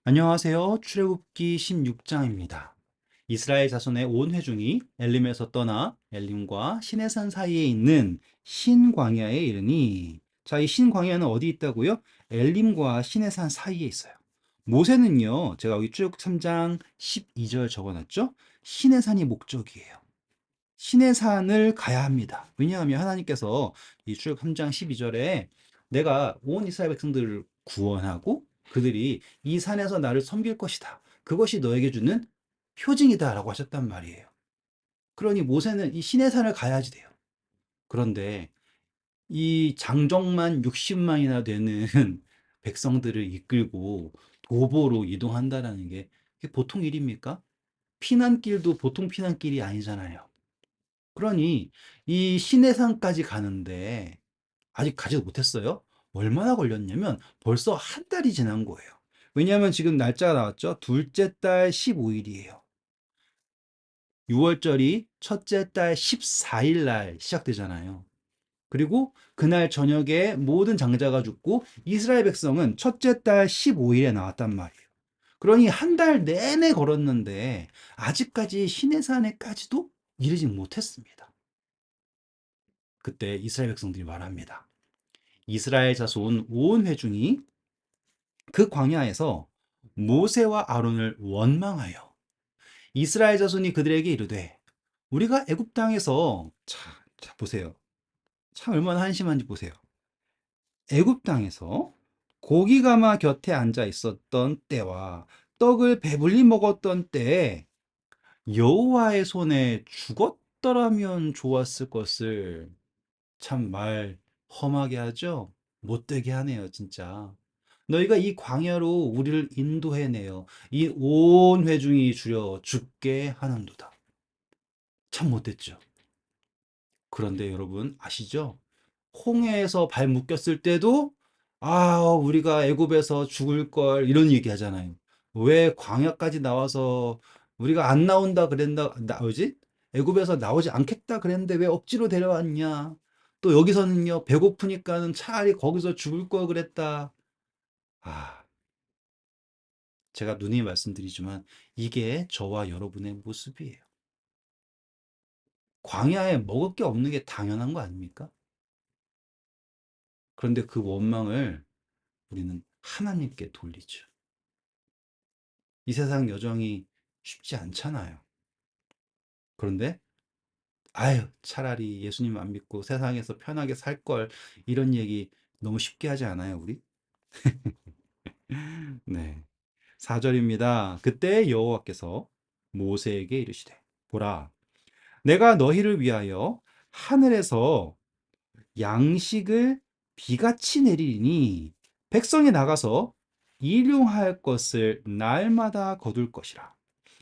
안녕하세요. 출애굽기 16장입니다. 이스라엘 자손의 온 회중이 엘림에서 떠나 엘림과 시내산 사이에 있는 신광야에 이르니, 자, 이 신광야는 어디 있다고요? 엘림과 시내산 사이에 있어요. 모세는요, 제가 여기 출애굽 3장 12절 적어놨죠? 시내산이 목적이에요. 시내산을 가야 합니다. 왜냐하면 하나님께서 이 출애굽 3장 12절에 내가 온 이스라엘 백성들을 구원하고 그들이 이 산에서 나를 섬길 것이다. 그것이 너에게 주는 표징이다라고 하셨단 말이에요. 그러니 모세는 이 시내산을 가야지 돼요. 그런데 이 장정만 60만이나 되는 백성들을 이끌고 도보로 이동한다라는 게 그게 보통 일입니까? 피난길도 보통 피난길이 아니잖아요. 그러니 이 시내산까지 가는데 아직 가지도 못했어요. 얼마나 걸렸냐면 벌써 한 달이 지난 거예요. 왜냐하면 지금 날짜가 나왔죠. 둘째 달 15일이에요. 6월절이 첫째 달 14일 날 시작되잖아요. 그리고 그날 저녁에 모든 장자가 죽고 이스라엘 백성은 첫째 달 15일에 나왔단 말이에요. 그러니 한 달 내내 걸었는데 아직까지 시내산에까지도 이르지 못했습니다. 그때 이스라엘 백성들이 말합니다. 이스라엘 자손 온 회중이 그 광야에서 모세와 아론을 원망하여 이스라엘 자손이 그들에게 이르되 우리가 애굽 땅에서 자 보세요. 참 얼마나 한심한지 보세요. 애굽 땅에서 고기가마 곁에 앉아 있었던 때와 떡을 배불리 먹었던 때에 여호와의 손에 죽었더라면 좋았을 것을. 참 말 험하게 하죠? 못되게 하네요, 진짜. 너희가 이 광야로 우리를 인도해내어 이 온 회중이 주려 죽게 하는도다. 참 못됐죠. 그런데 여러분 아시죠? 홍해에서 발 묶였을 때도 우리가 애굽에서 죽을 걸 이런 얘기 하잖아요. 왜 광야까지 나와서 우리가 안 나온다 그랬나 나오지? 애굽에서 나오지 않겠다 그랬는데 왜 억지로 데려왔냐? 또 여기서는요, 배고프니까는 차라리 거기서 죽을 걸 그랬다. 아, 제가 누누이 말씀드리지만 이게 저와 여러분의 모습이에요. 광야에 먹을 게 없는 게 당연한 거 아닙니까? 그런데 그 원망을 우리는 하나님께 돌리죠. 이 세상 여정이 쉽지 않잖아요. 그런데 차라리 예수님 안 믿고 세상에서 편하게 살 걸, 이런 얘기 너무 쉽게 하지 않아요, 우리? 네. 4절입니다. 그때 여호와께서 모세에게 이르시되 보라, 내가 너희를 위하여 하늘에서 양식을 비같이 내리니 백성이 나가서 일용할 것을 날마다 거둘 것이라.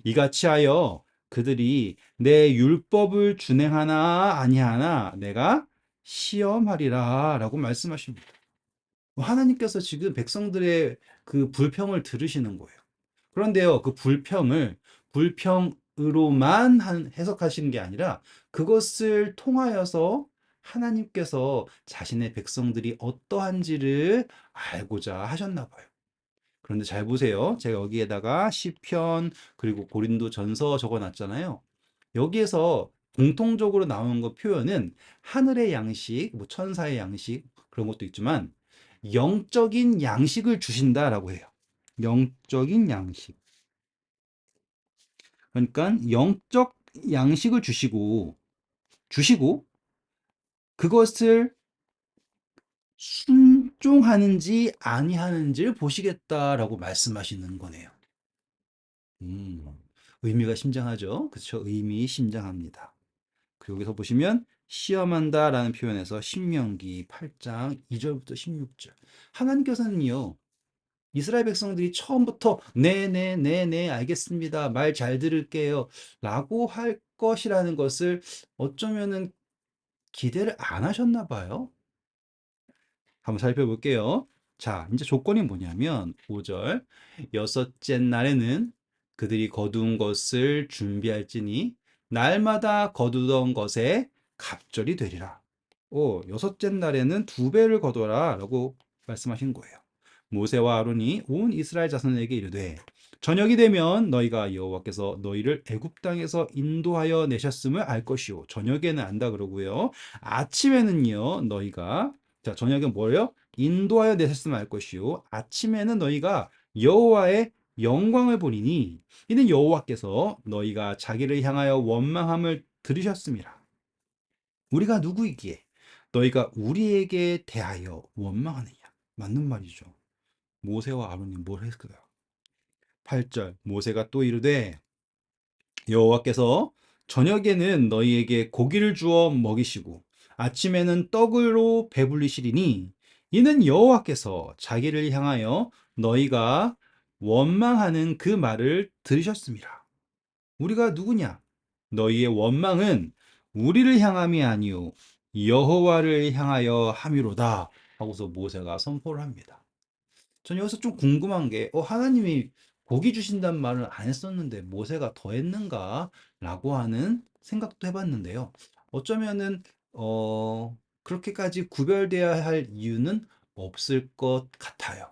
이같이 하여 그들이 내 율법을 준행하나 아니하나 내가 시험하리라 라고 말씀하십니다. 하나님께서 지금 백성들의 그 불평을 들으시는 거예요. 그런데요, 그 불평을 불평으로만 해석하시는 게 아니라 그것을 통하여서 하나님께서 자신의 백성들이 어떠한지를 알고자 하셨나 봐요. 그런데 잘 보세요. 제가 여기에다가 시편 그리고 고린도전서 적어 놨잖아요. 여기에서 공통적으로 나오는 거 표현은 하늘의 양식, 뭐 천사의 양식 그런 것도 있지만 영적인 양식을 주신다라고 해요. 영적인 양식. 그러니까 영적 양식을 주시고 그것을 순종하는지 아니하는지를 보시겠다라고 말씀하시는 거네요. 음, 의미가 심장하죠? 그렇죠? 의미심장합니다. 그리고 여기서 보시면 시험한다라는 표현에서 신명기 8장 2절부터 16절. 하나님께서는요, 이스라엘 백성들이 처음부터 네네네네 알겠습니다. 말 잘 들을게요. 라고 할 것이라는 것을 어쩌면은 기대를 안 하셨나 봐요. 한번 살펴볼게요. 자, 이제 조건이 뭐냐면 5절 여섯째 날에는 그들이 거둔 것을 준비할지니 날마다 거두던 것에 갑절이 되리라. 여섯째 날에는 두 배를 거둬라 라고 말씀하신 거예요. 모세와 아론이 온 이스라엘 자손에게 이르되 저녁이 되면 너희가 여호와께서 너희를 애굽 땅에서 인도하여 내셨음을 알 것이요. 저녁에는 안다 그러고요. 아침에는요. 너희가 자, 저녁엔 뭐예요? 인도하여 내셨음을 알 것이요. 아침에는 너희가 여호와의 영광을 보리니 이는 여호와께서 너희가 자기를 향하여 원망함을 들으셨음이라. 우리가 누구이기에 너희가 우리에게 대하여 원망하느냐? 맞는 말이죠. 모세와 아론이 뭘 했을까요? 8절 모세가 또 이르되 여호와께서 저녁에는 너희에게 고기를 주어 먹이시고 아침에는 떡으로 배불리시리니 이는 여호와께서 자기를 향하여 너희가 원망하는 그 말을 들으셨습니다. 우리가 누구냐? 너희의 원망은 우리를 향함이 아니요 여호와를 향하여 함이로다 하고서 모세가 선포를 합니다. 전 여기서 좀 궁금한 게, 하나님이 고기 주신다는 말을 안 했었는데 모세가 더 했는가? 라고 하는 생각도 해봤는데요. 어쩌면은, 그렇게까지 구별되어야 할 이유는 없을 것 같아요.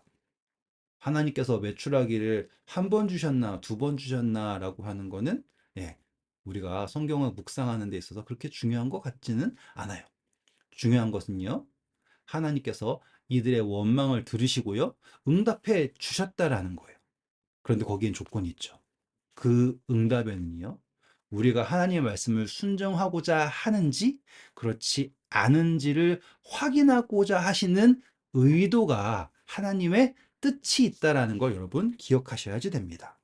하나님께서 메추라기를 한 번 주셨나, 두 번 주셨나, 라고 하는 거는, 예, 우리가 성경을 묵상하는 데 있어서 그렇게 중요한 것 같지는 않아요. 중요한 것은요, 하나님께서 이들의 원망을 들으시고요, 응답해 주셨다라는 거예요. 그런데 거기엔 조건이 있죠. 그 응답에는요, 우리가 하나님의 말씀을 순종하고자 하는지, 그렇지 않은지를 확인하고자 하시는 의도가 하나님의 뜻이 있다라는 걸 여러분 기억하셔야지 됩니다.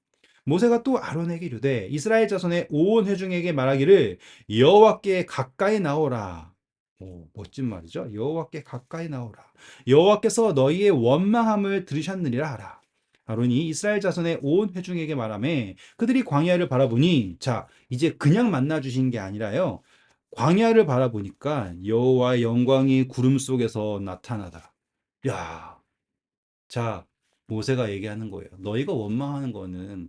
모세가 또 아론에게 이르되 이스라엘 자손의 온 회중에게 말하기를 여호와께 가까이 나오라. 오, 멋진 말이죠. 여호와께 가까이 나오라. 여호와께서 너희의 원망함을 들으셨느니라 하라. 아론이 이스라엘 자손의 온 회중에게 말하매 그들이 광야를 바라보니 자 이제 그냥 만나 주신 게 아니라요. 광야를 바라보니까 여호와의 영광이 구름 속에서 나타나더라. 야, 자 모세가 얘기하는 거예요. 너희가 원망하는 거는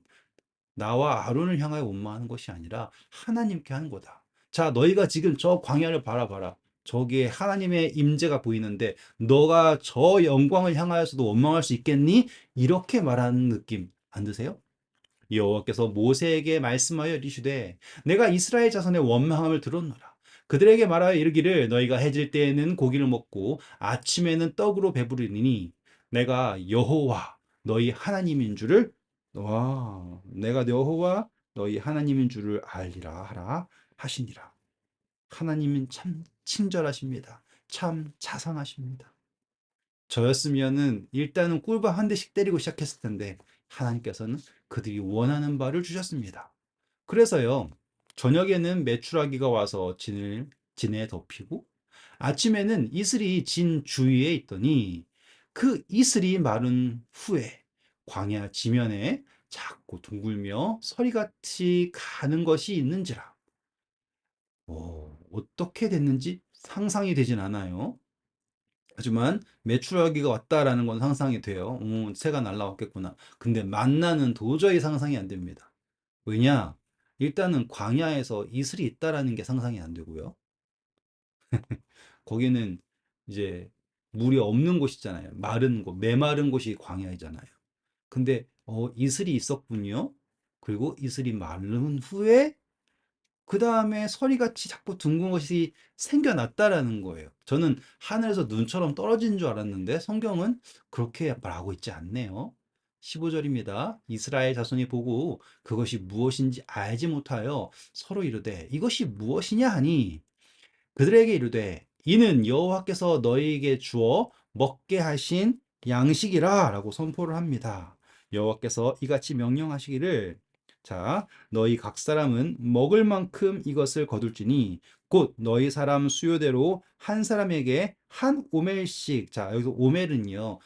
나와 아론을 향하여 원망하는 것이 아니라 하나님께 하는 거다. 자, 너희가 지금 저 광야를 바라봐라. 저기에 하나님의 임재가 보이는데 너가 저 영광을 향하여서도 원망할 수 있겠니? 이렇게 말하는 느낌 안 드세요? 여호와께서 모세에게 말씀하여 이르시되 내가 이스라엘 자손의 원망함을 들었노라. 그들에게 말하여 이르기를 너희가 해질 때에는 고기를 먹고 아침에는 떡으로 배부르니 내가 여호와 너희 하나님인 줄을 내가 여호와 너희 하나님인 줄을 알리라 하라 하시니라. 하나님은 참 친절하십니다. 참 자상하십니다. 저였으면은 일단은 꿀밤 한 대씩 때리고 시작했을 텐데 하나님께서는 그들이 원하는 바를 주셨습니다. 그래서요, 저녁에는 메추라기가 와서 진에 덮이고 아침에는 이슬이 진 주위에 있더니 그 이슬이 마른 후에 광야 지면에 작고 둥글며 서리같이 가는 것이 있는지라. 어떻게 됐는지 상상이 되진 않아요. 하지만 메추라기가 왔다라는 건 상상이 돼요. 새가 날라왔겠구나. 근데 만나는 도저히 상상이 안 됩니다. 왜냐? 일단은 광야에서 이슬이 있다라는 게 상상이 안 되고요. 거기는 이제 물이 없는 곳이잖아요. 마른 곳, 메마른 곳이 광야이잖아요. 근데 이슬이 있었군요. 그리고 이슬이 마른 후에 그 다음에 서리같이 자꾸 둥근 것이 생겨났다라는 거예요. 저는 하늘에서 눈처럼 떨어진 줄 알았는데 성경은 그렇게 말하고 있지 않네요. 15절입니다. 이스라엘 자손이 보고 그것이 무엇인지 알지 못하여 서로 이르되 이것이 무엇이냐 하니 그들에게 이르되 이는 여호와께서 너희에게 주어 먹게 하신 양식이라라고 선포를 합니다. 여호와께서 이같이 명령하시기를 자 너희 각 사람은 먹을 만큼 이것을 거둘지니 곧 너희 사람 수요대로 한 사람에게 한 오멜씩 자 여기서 오멜은요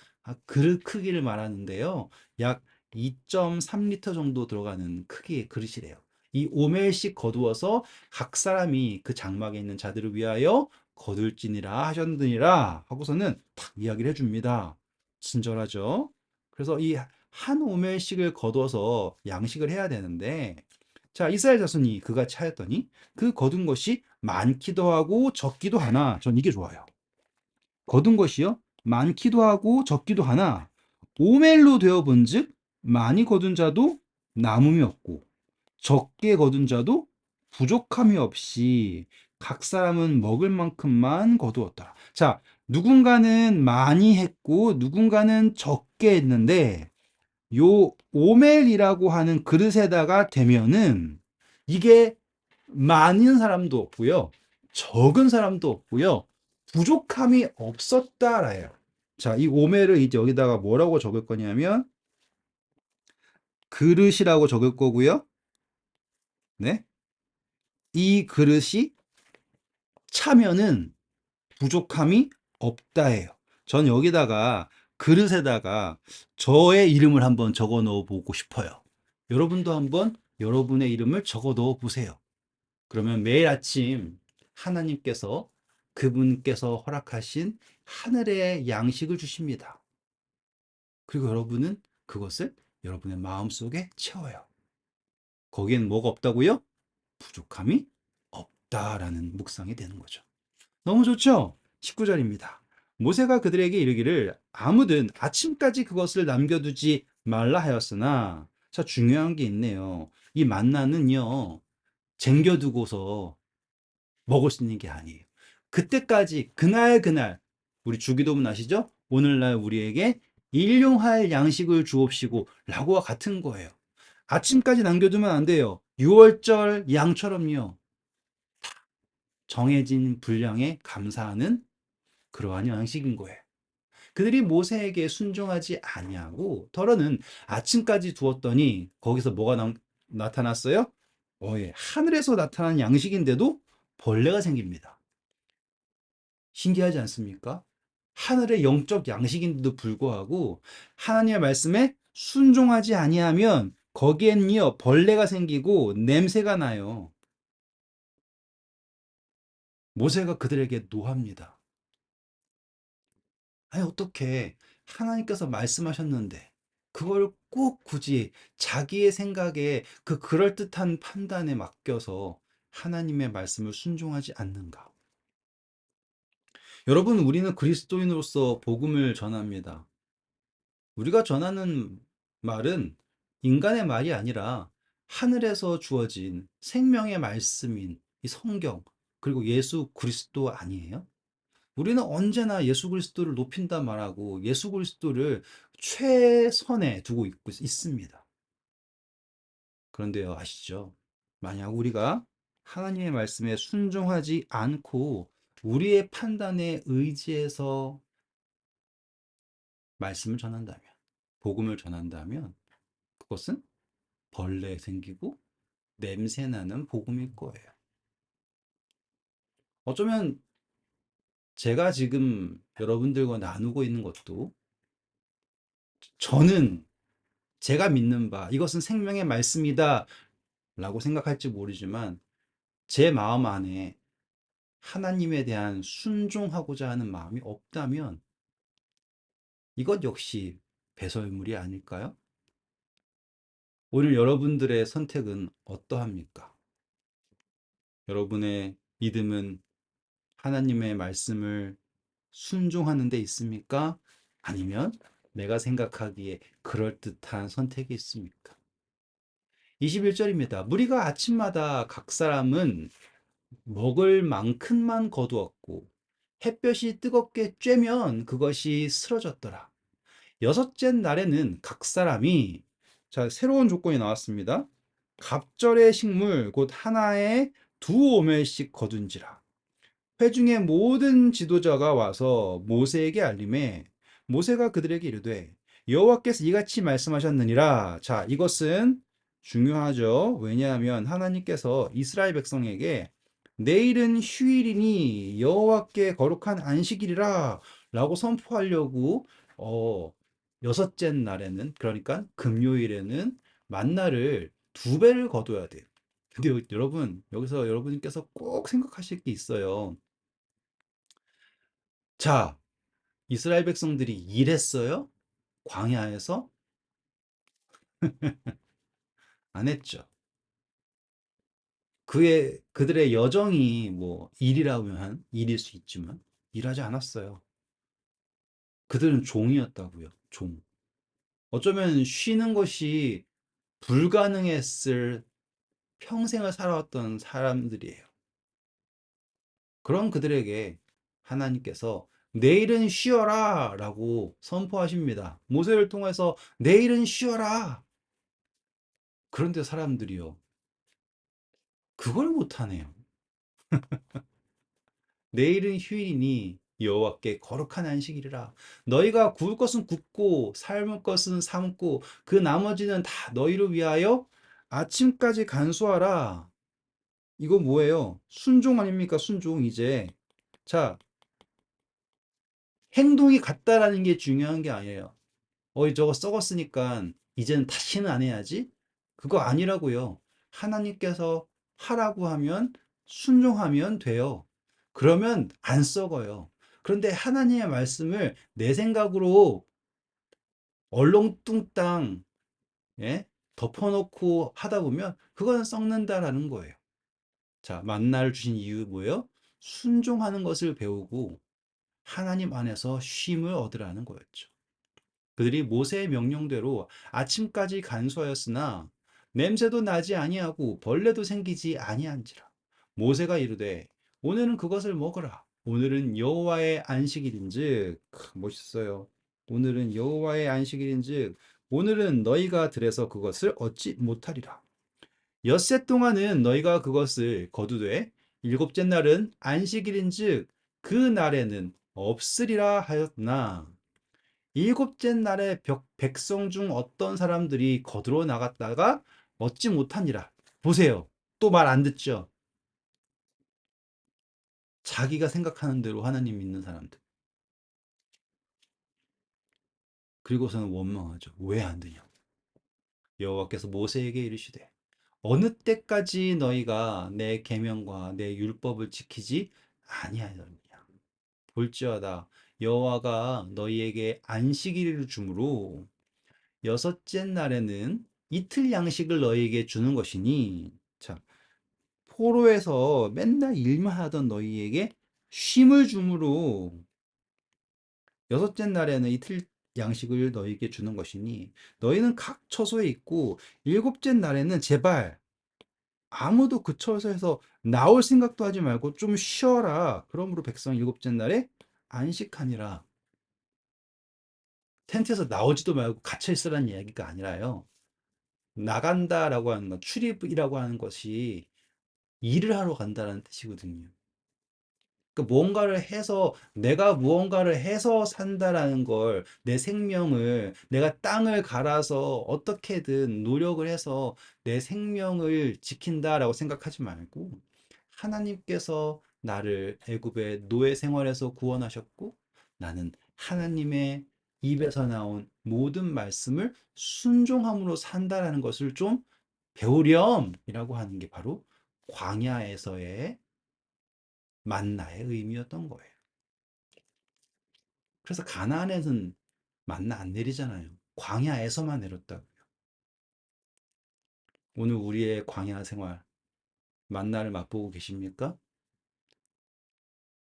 그릇 크기를 말하는데요 약 2.3리터 정도 들어가는 크기의 그릇이래요. 이 오멜씩 거두어서 각 사람이 그 장막에 있는 자들을 위하여 거둘지니라 하셨느니라 하고서는 탁 이야기를 해줍니다. 친절하죠. 그래서 이 한 오멜씩을 거둬서 양식을 해야 되는데 자 이스라엘 자손이 그같이 하였더니 그 거둔 것이 많기도 하고 적기도 하나 전 이게 좋아요. 거둔 것이요 많기도 하고 적기도 하나 오멜로 되어 본즉 많이 거둔 자도 남음이 없고 적게 거둔 자도 부족함이 없이 각 사람은 먹을 만큼만 거두었더라. 자, 누군가는 많이 했고 누군가는 적게 했는데 요 오멜이라고 하는 그릇에다가 대면은 이게 많은 사람도 없고요. 적은 사람도 없고요. 부족함이 없었다라요. 자, 이 오멜을 이제 여기다가 뭐라고 적을 거냐면 그릇이라고 적을 거고요. 네. 이 그릇이 차면은 부족함이 없다예요. 전 여기다가 그릇에다가 저의 이름을 한번 적어 넣어 보고 싶어요. 여러분도 한번 여러분의 이름을 적어 넣어 보세요. 그러면 매일 아침 하나님께서 그분께서 허락하신 하늘의 양식을 주십니다. 그리고 여러분은 그것을 여러분의 마음속에 채워요. 거기엔 뭐가 없다고요? 부족함이 없다라는 묵상이 되는 거죠. 너무 좋죠? 19절입니다. 모세가 그들에게 이르기를 아무든 아침까지 그것을 남겨두지 말라 하였으나, 자, 중요한 게 있네요. 이 만나는요, 쟁겨두고서 먹을 수 있는 게 아니에요. 그때까지, 그날, 우리 주기도문 아시죠? 오늘날 우리에게 일용할 양식을 주옵시고, 라고와 같은 거예요. 아침까지 남겨두면 안 돼요. 6월절 양처럼요. 정해진 분량에 감사하는 그러한 양식인 거예요. 그들이 모세에게 순종하지 아니하고 더러는 아침까지 두었더니 거기서 뭐가 나타났어요? 예. 하늘에서 나타난 양식인데도 벌레가 생깁니다. 신기하지 않습니까? 하늘의 영적 양식인데도 불구하고 하나님의 말씀에 순종하지 아니하면 거기엔요 벌레가 생기고 냄새가 나요. 모세가 그들에게 노합니다. 아니, 어떻게 하나님께서 말씀하셨는데 그걸 꼭 굳이 자기의 생각에 그 그럴듯한 판단에 맡겨서 하나님의 말씀을 순종하지 않는가? 여러분, 우리는 그리스도인으로서 복음을 전합니다. 우리가 전하는 말은 인간의 말이 아니라 하늘에서 주어진 생명의 말씀인 이 성경, 그리고 예수 그리스도 아니에요? 우리는 언제나 예수 그리스도를 높인다 말하고 예수 그리스도를 최선에 두고 있습니다. 그런데요, 아시죠? 만약 우리가 하나님의 말씀에 순종하지 않고 우리의 판단에 의지해서 말씀을 전한다면, 복음을 전한다면 그것은 벌레 생기고 냄새 나는 복음일 거예요. 어쩌면 제가 지금 여러분들과 나누고 있는 것도 저는 제가 믿는 바 이것은 생명의 말씀이다 라고 생각할지 모르지만 제 마음 안에 하나님에 대한 순종하고자 하는 마음이 없다면 이것 역시 배설물이 아닐까요? 오늘 여러분들의 선택은 어떠합니까? 여러분의 믿음은 하나님의 말씀을 순종하는 데 있습니까? 아니면 내가 생각하기에 그럴듯한 선택이 있습니까? 21절입니다. 무리가 아침마다 각 사람은 먹을 만큼만 거두었고 햇볕이 뜨겁게 쬐면 그것이 쓰러졌더라. 여섯째 날에는 각 사람이, 자, 새로운 조건이 나왔습니다. 갑절의 식물 곧 하나에 두 오멜씩 거둔지라. 회중의 모든 지도자가 와서 모세에게 알림해 모세가 그들에게 이르되 여호와께서 이같이 말씀하셨느니라. 자, 이것은 중요하죠. 왜냐하면 하나님께서 이스라엘 백성에게 내일은 휴일이니 여호와께 거룩한 안식일이라 라고 선포하려고 여섯째 날에는, 그러니까 금요일에는 만나를 두 배를 거둬야 돼요. 근데 여러분, 여기서 여러분께서 꼭 생각하실 게 있어요. 자, 이스라엘 백성들이 일했어요? 광야에서? 안 했죠. 그들의 여정이 뭐 일이라면 일일 수 있지만 일하지 않았어요. 그들은 종이었다고요. 종. 어쩌면 쉬는 것이 불가능했을 평생을 살아왔던 사람들이에요. 그런 그들에게 하나님께서 내일은 쉬어라 라고 선포하십니다. 모세를 통해서 내일은 쉬어라. 그런데 사람들이요. 그걸 못하네요. 내일은 휴일이니 여호와께 거룩한 안식일이라. 너희가 구울 것은 굽고 삶을 것은 삶고 그 나머지는 다 너희를 위하여 아침까지 간수하라. 이거 뭐예요? 순종 아닙니까? 순종 이제. 자, 행동이 같다라는 게 중요한 게 아니에요. 저거 썩었으니까 이제는 다시는 안 해야지? 그거 아니라고요. 하나님께서 하라고 하면 순종하면 돼요. 그러면 안 썩어요. 그런데 하나님의 말씀을 내 생각으로 얼렁뚱땅 예? 덮어놓고 하다 보면 그거는 썩는다라는 거예요. 자, 만나를 주신 이유 뭐예요? 순종하는 것을 배우고 하나님 안에서 쉼을 얻으라는 거였죠. 그들이 모세의 명령대로 아침까지 간수하였으나 냄새도 나지 아니하고 벌레도 생기지 아니한지라. 모세가 이르되 오늘은 그것을 먹으라. 오늘은 여호와의 안식일인즉 멋있어요. 오늘은 여호와의 안식일인즉 오늘은 너희가 들에서 그것을 얻지 못하리라. 엿새 동안은 너희가 그것을 거두되 일곱째 날은 안식일인즉 그 날에는 없으리라 하였나. 일곱째 날에 백성 중 어떤 사람들이 거두러 나갔다가 얻지 못하니라. 보세요. 또 말 안 듣죠? 자기가 생각하는 대로 하나님 믿는 사람들. 그리고서는 원망하죠. 왜 안 되냐? 여호와께서 모세에게 이르시되 어느 때까지 너희가 내 계명과 내 율법을 지키지 아니하였느냐? 볼지어다 여호와가 너희에게 안식일을 주므로 여섯째 날에는 이틀 양식을 너희에게 주는 것이니 자 포로에서 맨날 일만 하던 너희에게 쉼을 주므로 여섯째 날에는 이틀 양식을 너희에게 주는 것이니 너희는 각 처소에 있고 일곱째 날에는 제발 아무도 그 처소에서 나올 생각도 하지 말고 좀 쉬어라. 그러므로 백성 일곱째 날에 안식하니라. 텐트에서 나오지도 말고 갇혀 있으라는 이야기가 아니라요. 나간다라고 하는 건 출입이라고 하는 것이 일을 하러 간다는 뜻이거든요. 그러니까 무언가를 해서 내가 무언가를 해서 산다라는 걸 내 생명을 내가 땅을 갈아서 어떻게든 노력을 해서 내 생명을 지킨다라고 생각하지 말고 하나님께서 나를 애굽의 노예 생활에서 구원하셨고 나는 하나님의 입에서 나온 모든 말씀을 순종함으로 산다라는 것을 좀 배우렴이라고 하는 게 바로 광야에서의 만나의 의미였던 거예요. 그래서 가나안에는 만나 안 내리잖아요. 광야에서만 내렸다고요. 오늘 우리의 광야 생활 만나를 맛보고 계십니까?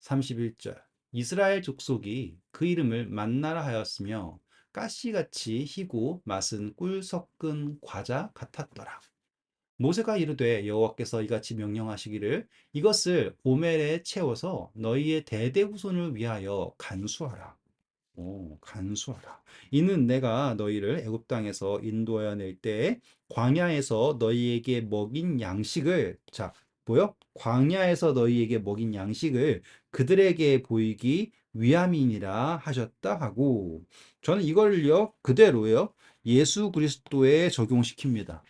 31절 이스라엘 족속이 그 이름을 만나라 하였으며 가시같이 희고 맛은 꿀 섞은 과자 같았더라. 모세가 이르되 여호와께서 이같이 명령하시기를 이것을 오멜에 채워서 너희의 대대후손을 위하여 간수하라. 간수하라. 이는 내가 너희를 애굽 땅에서 인도하여 낼 때에 광야에서 너희에게 먹인 양식을 자, 뭐요? 광야에서 너희에게 먹인 양식을 그들에게 보이기 위함이니라 하셨다 하고 저는 이걸요 그대로요 예수 그리스도에 적용시킵니다.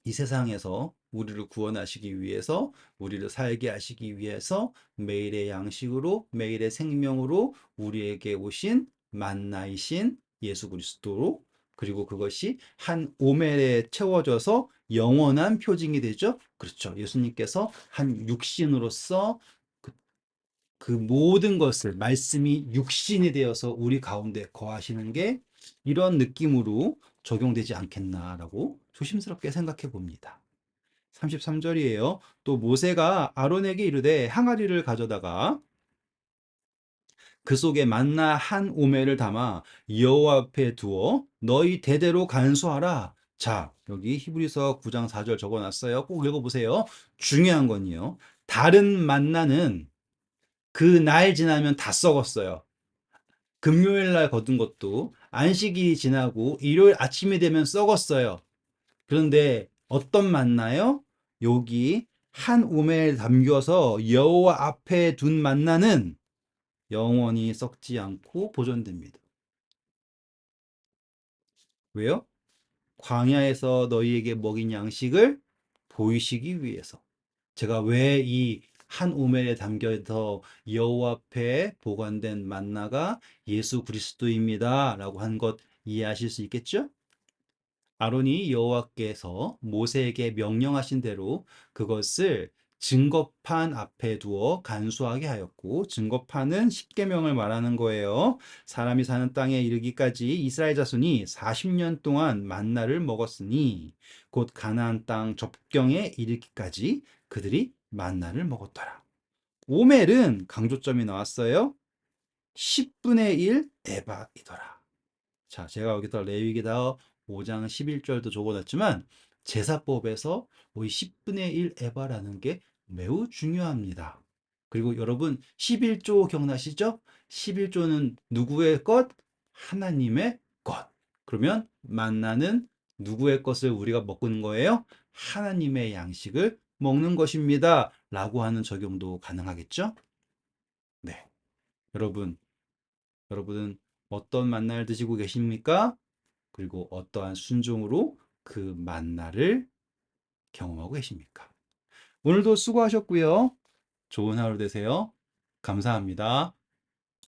이 세상에서 우리를 구원하시기 위해서, 우리를 살게 하시기 위해서 매일의 양식으로, 매일의 생명으로 우리에게 오신 만나이신 예수 그리스도로 그리고 그것이 한 오멜에 채워져서 영원한 표징이 되죠. 그렇죠. 예수님께서 한 육신으로서 그, 그 모든 것을 말씀이 육신이 되어서 우리 가운데 거하시는 게 이런 느낌으로 적용되지 않겠나라고 조심스럽게 생각해 봅니다. 33절이에요. 또 모세가 아론에게 이르되 항아리를 가져다가 그 속에 만나 한 오멜을 담아 여호와 앞에 두어 너희 대대로 간수하라. 자, 여기 히브리서 9장 4절 적어놨어요. 꼭 읽어보세요. 중요한 건요. 다른 만나는 그 날 지나면 다 썩었어요. 금요일 날 거둔 것도 안식일이 지나고 일요일 아침이 되면 썩었어요. 그런데 어떤 만나요? 여기 한 오멜 담겨서 여호와 앞에 둔 만나는 영원히 썩지 않고 보존됩니다. 왜요? 광야에서 너희에게 먹인 양식을 보이시기 위해서. 제가 왜 이 한 오멜에 담겨서 여호와 앞에 보관된 만나가 예수 그리스도입니다. 라고 한 것 이해하실 수 있겠죠? 아론이 여호와께서 모세에게 명령하신 대로 그것을 증거판 앞에 두어 간수하게 하였고, 증거판은 십계명을 말하는 거예요. 사람이 사는 땅에 이르기까지 이스라엘 자손이 40년 동안 만나를 먹었으니 곧 가나안 땅 접경에 이르기까지 그들이 만나를 먹었더라. 오멜은 강조점이 나왔어요. 10분의 1 에바이더라. 자, 제가 여기다 레위기다 5장 11절도 적어놨지만 제사법에서 이 10분의 1 에바라는 게 매우 중요합니다. 그리고 여러분 11조 기억나시죠? 11조는 누구의 것? 하나님의 것. 그러면 만나는 누구의 것을 우리가 먹는 거예요? 하나님의 양식을 먹는 것입니다. 라고 하는 적용도 가능하겠죠? 네. 여러분, 여러분은 어떤 만나를 드시고 계십니까? 그리고 어떠한 순종으로 그 만나를 경험하고 계십니까? 오늘도 수고하셨고요. 좋은 하루 되세요. 감사합니다.